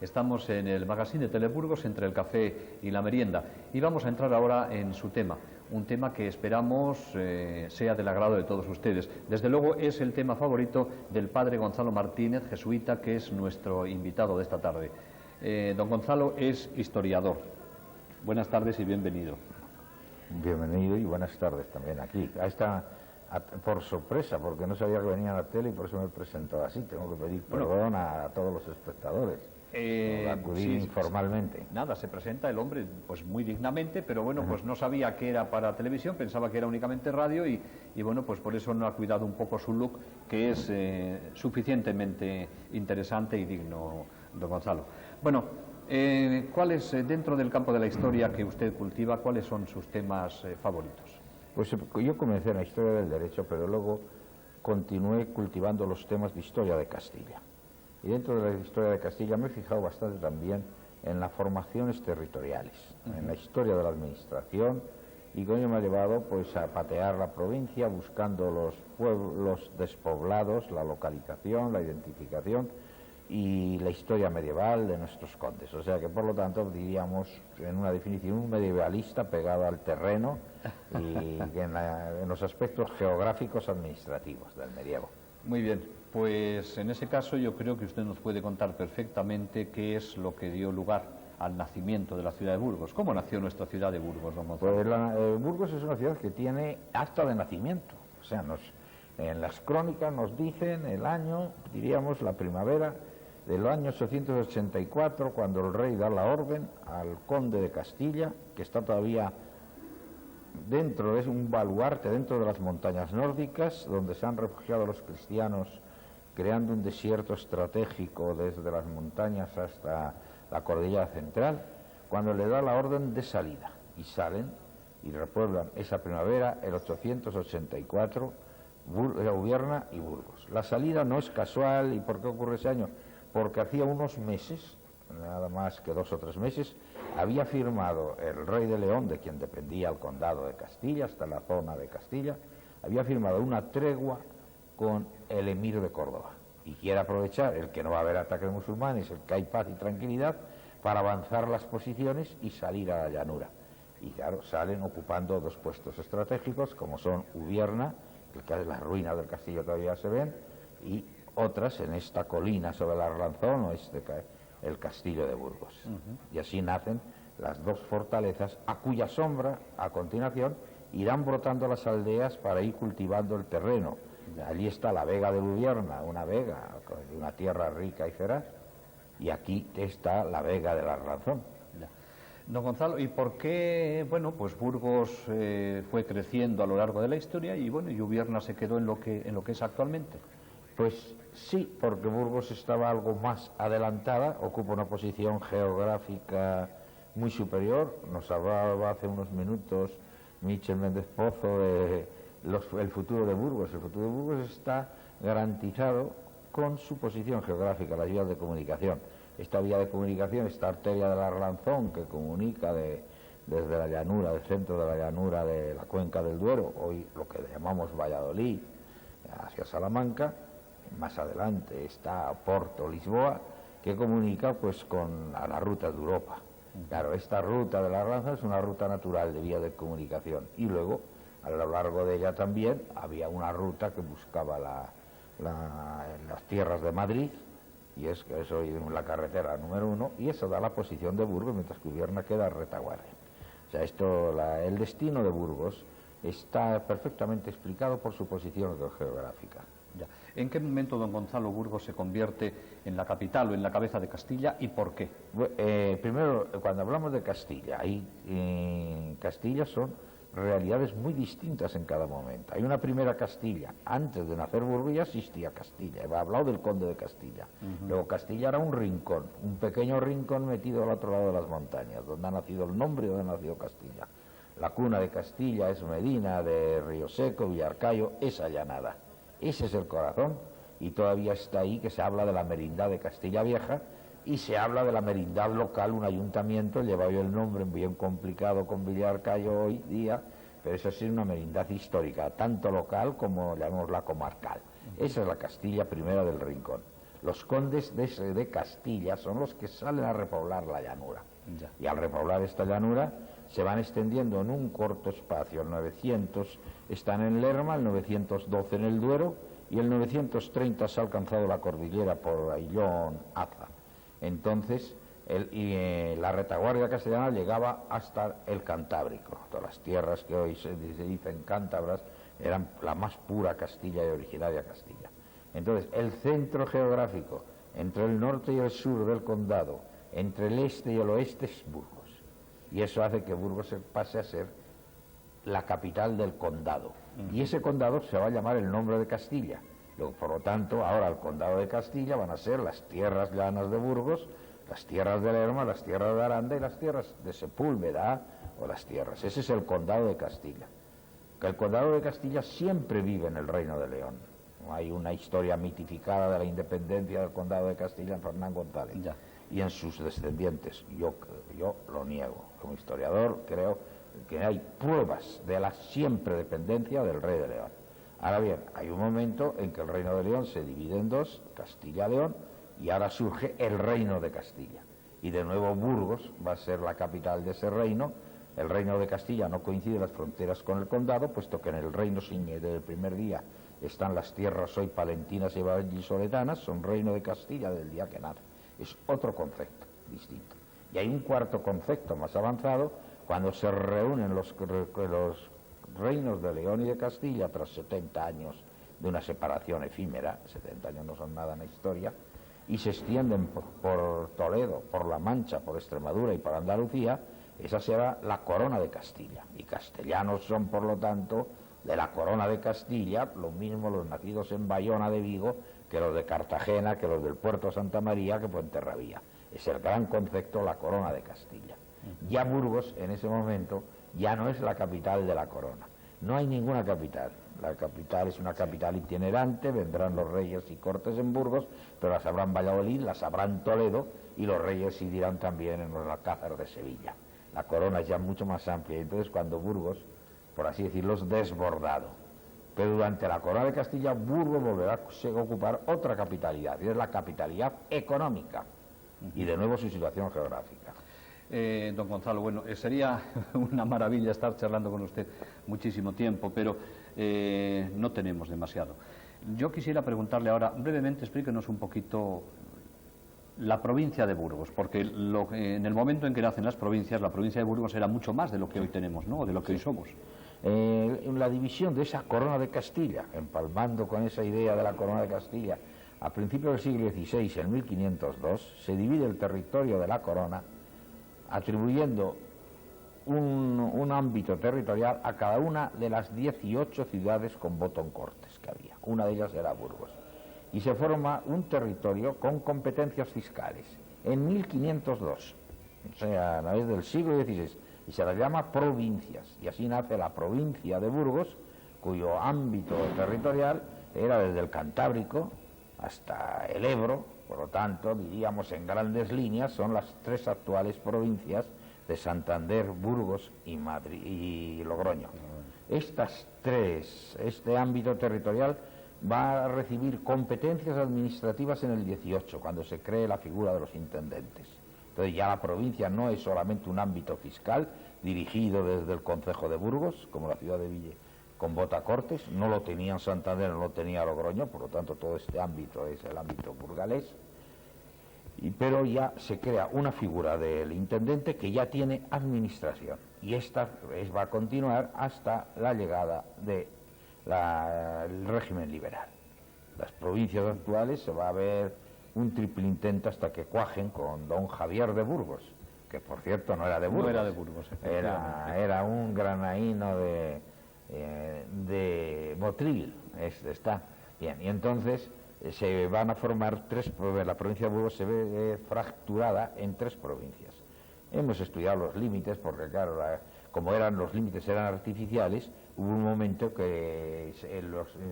Estamos en el magazine de Teleburgos, entre el café y la merienda, y vamos a entrar ahora en su tema, un tema que esperamos sea del agrado de todos ustedes. Desde luego es el tema favorito del padre Gonzalo Martínez, jesuita, que es nuestro invitado de esta tarde. Don Gonzalo es historiador. Buenas tardes y bienvenido. Bienvenido y buenas tardes también aquí. Ahí está, por sorpresa, porque no sabía que venía a la tele y por eso me he presentado así. Tengo que pedir perdón a todos los espectadores. Acudir informalmente. Nada, se presenta el hombre pues muy dignamente, pero bueno, pues no sabía que era para televisión, pensaba que era únicamente radio y bueno, pues por eso no ha cuidado un poco su look, que es suficientemente interesante y digno, don Gonzalo. Bueno, ¿cuáles, dentro del campo de la historia que usted cultiva, cuáles son sus temas favoritos? Pues yo comencé en la historia del derecho, pero luego continué cultivando los temas de historia de Castilla. Y dentro de la historia de Castilla me he fijado bastante también en las formaciones territoriales, en la historia de la administración, y con ello me ha llevado pues a patear la provincia buscando los pueblos despoblados, la localización, la identificación y la historia medieval de nuestros condes. O sea que por lo tanto diríamos en una definición un medievalista pegado al terreno y en los aspectos geográficos administrativos del medievo. Muy bien, pues en ese caso yo creo que usted nos puede contar perfectamente qué es lo que dio lugar al nacimiento de la ciudad de Burgos. ¿Cómo nació nuestra ciudad de Burgos, don Gonzalo? Pues Burgos es una ciudad que tiene acta de nacimiento. O sea, en las crónicas nos dicen el año, diríamos la primavera del año 884, cuando el rey da la orden al conde de Castilla, que está todavía dentro, es un baluarte dentro de las montañas nórdicas, donde se han refugiado los cristianos, creando un desierto estratégico desde las montañas hasta la cordillera central, cuando le da la orden de salida, y salen y repueblan esa primavera, el 884, Aubierna y Burgos. La salida no es casual. ¿Y por qué ocurre ese año? Porque hacía unos meses, nada más que 2 o 3 meses, había firmado el rey de León, de quien dependía el condado de Castilla, hasta la zona de Castilla, había firmado una tregua con el emir de Córdoba, y quiere aprovechar el que no va a haber ataques musulmanes, el que hay paz y tranquilidad, para avanzar las posiciones y salir a la llanura. Y claro, salen ocupando 2 puestos estratégicos, como son Ubierna, que las ruinas del castillo todavía se ven, y otras en esta colina sobre el Arlanzón, el castillo de Burgos. Y así nacen las 2 fortalezas, a cuya sombra, a continuación, irán brotando las aldeas para ir cultivando el terreno. Allí está la Vega de Ubierna, una vega de una tierra rica y feraz, y aquí está la Vega del Arlanzón. Don Gonzalo, ¿y por qué, bueno, pues Burgos fue creciendo a lo largo de la historia y bueno, y Ubierna se quedó en lo que es actualmente? Pues sí, porque Burgos estaba algo más adelantada, ocupa una posición geográfica muy superior. Nos hablaba hace unos minutos Michel Méndez Pozo de el futuro de Burgos. El futuro de Burgos está garantizado con su posición geográfica, las vías de comunicación. Esta vía de comunicación, esta arteria del Arlanzón que comunica desde la llanura, del centro de la llanura de la cuenca del Duero, hoy lo que llamamos Valladolid, hacia Salamanca. Más adelante está Porto, Lisboa, que comunica pues con la ruta de Europa. Claro, esta ruta de la Arlanzón es una ruta natural de vía de comunicación, y luego a lo largo de ella también había una ruta que buscaba las tierras de Madrid, y es hoy la carretera número 1, y eso da la posición de Burgos, mientras que Ubierna queda a retaguardia. O sea, el destino de Burgos está perfectamente explicado por su posición geográfica. Ya. ¿En qué momento, don Gonzalo, Burgos se convierte en la capital o en la cabeza de Castilla y por qué? Primero, cuando hablamos de Castilla, Castilla son realidades muy distintas en cada momento. Hay una primera Castilla. Antes de nacer Burgos ya existía Castilla. He hablado del conde de Castilla. Luego Castilla era un rincón, un pequeño rincón metido al otro lado de las montañas, donde ha nacido el nombre y donde ha nacido Castilla. La cuna de Castilla es Medina, de Río Seco, Villarcayo, esa llanada. Ese es el corazón, y todavía está ahí que se habla de la merindad de Castilla Vieja, y se habla de la merindad local, un ayuntamiento, lleva hoy el nombre bien complicado con Villarcayo hoy día, pero eso sí es una merindad histórica, tanto local como, llamémosla, comarcal. Esa es la Castilla primera del Rincón. Los condes de Castilla son los que salen a repoblar la llanura. Ya. Y al repoblar esta llanura se van extendiendo en un corto espacio. El 900 están en Lerma, el 912 en el Duero y el 930 se ha alcanzado la cordillera por Aillón, Aza. Entonces, la retaguardia castellana llegaba hasta el Cantábrico. Todas las tierras que hoy se dicen cántabras eran la más pura Castilla y originaria Castilla. Entonces, el centro geográfico entre el norte y el sur del condado, entre el este y el oeste, es Burgos. Y eso hace que Burgos pase a ser la capital del condado. Y ese condado se va a llamar el nombre de Castilla. Por lo tanto, ahora el condado de Castilla van a ser las tierras llanas de Burgos, las tierras de Lerma, las tierras de Aranda y las tierras de Sepúlveda o las tierras. Ese es el condado de Castilla. Que el condado de Castilla siempre vive en el Reino de León. Hay una historia mitificada de la independencia del condado de Castilla en Fernán González y en sus descendientes. Yo lo niego. Como historiador creo que hay pruebas de la siempre dependencia del rey de León. Ahora bien, hay un momento en que el Reino de León se divide en dos, Castilla-León, y ahora surge el Reino de Castilla. Y de nuevo Burgos va a ser la capital de ese reino. El Reino de Castilla no coincide las fronteras con el condado, puesto que en el reino desde el primer día están las tierras hoy palentinas y vallisoletanas, son Reino de Castilla del día que nace. Es otro concepto distinto. Y hay un cuarto concepto más avanzado, cuando se reúnen los reinos de León y de Castilla tras 70 años de una separación efímera, 70 años no son nada en la historia, y se extienden por Toledo, por La Mancha, por Extremadura y por Andalucía. Esa será la corona de Castilla. Y castellanos son, por lo tanto, de la corona de Castilla, lo mismo los nacidos en Bayona de Vigo, que los de Cartagena, que los del Puerto Santa María, que Fuenterrabía. Es el gran concepto, la corona de Castilla. Ya Burgos, en ese momento, ya no es la capital de la corona. No hay ninguna capital. La capital es una capital itinerante, vendrán los reyes y cortes en Burgos, pero las habrá en Valladolid, las habrá en Toledo, y los reyes irán también en los alcázares de Sevilla. La corona es ya mucho más amplia, y entonces cuando Burgos, por así decirlo, es desbordado. Pero durante la corona de Castilla, Burgos volverá a ocupar otra capitalidad, y es la capitalidad económica, y de nuevo su situación geográfica. Don Gonzalo, bueno, sería una maravilla estar charlando con usted muchísimo tiempo, pero no tenemos demasiado. Yo quisiera preguntarle ahora, brevemente, explíquenos un poquito la provincia de Burgos, porque en el momento en que nacen las provincias, la provincia de Burgos era mucho más de lo que hoy tenemos, ¿no?, o de lo que hoy somos. En la división de esa corona de Castilla, empalmando con esa idea de la corona de Castilla, a principios del siglo XVI, en 1502, se divide el territorio de la corona atribuyendo un ámbito territorial a cada una de las 18 ciudades con voto en Cortes que había. Una de ellas era Burgos. Y se forma un territorio con competencias fiscales. En 1502, o sea, a la vez del siglo XVI, y se las llama provincias. Y así nace la provincia de Burgos, cuyo ámbito territorial era desde el Cantábrico hasta el Ebro. Por lo tanto, diríamos en grandes líneas, son las tres actuales provincias de Santander, Burgos y Madrid y Logroño. Este ámbito territorial va a recibir competencias administrativas en el 18, cuando se cree la figura de los intendentes. Entonces ya la provincia no es solamente un ámbito fiscal dirigido desde el concejo de Burgos, como la ciudad de Ville, con voto a Cortes. No lo tenía en Santander, no lo tenía Logroño, por lo tanto todo este ámbito es el ámbito burgalés. Pero ya se crea una figura del intendente que ya tiene administración, y esta va a continuar hasta la llegada del régimen liberal. Las provincias actuales se va a ver un triple intento hasta que cuajen con don Javier de Burgos, que por cierto no era de Burgos. No era de Burgos, era un granaíno de Motril. Está bien, y entonces se van a formar la provincia de Burgos se ve fracturada en tres provincias. Hemos estudiado los límites, porque claro, como los límites eran artificiales, hubo un momento que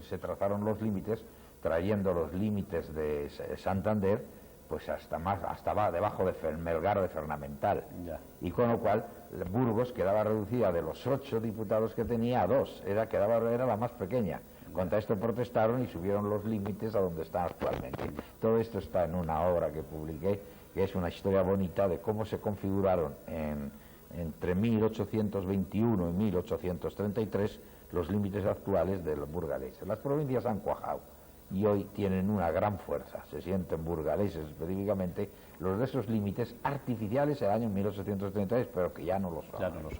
se trazaron los límites, trayendo los límites de Santander pues hasta debajo de Melgar de Fernamental. Ya. Y con lo cual Burgos quedaba reducida de los 8 diputados que tenía a 2, era la más pequeña. Contra esto protestaron y subieron los límites a donde están actualmente. Todo esto está en una obra que publiqué, que es una historia bonita de cómo se configuraron entre 1821 y 1833 los límites actuales del burgalés. Las provincias han cuajado y hoy tienen una gran fuerza, se sienten burgaleses específicamente los de esos límites artificiales el año 1833, pero que ya no lo son. Ya no lo son,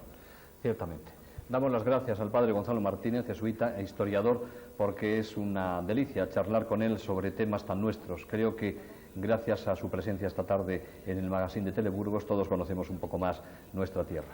ciertamente. Damos las gracias al padre Gonzalo Martínez, jesuita e historiador, porque es una delicia charlar con él sobre temas tan nuestros. Creo que gracias a su presencia esta tarde en el magazine de Teleburgos todos conocemos un poco más nuestra tierra.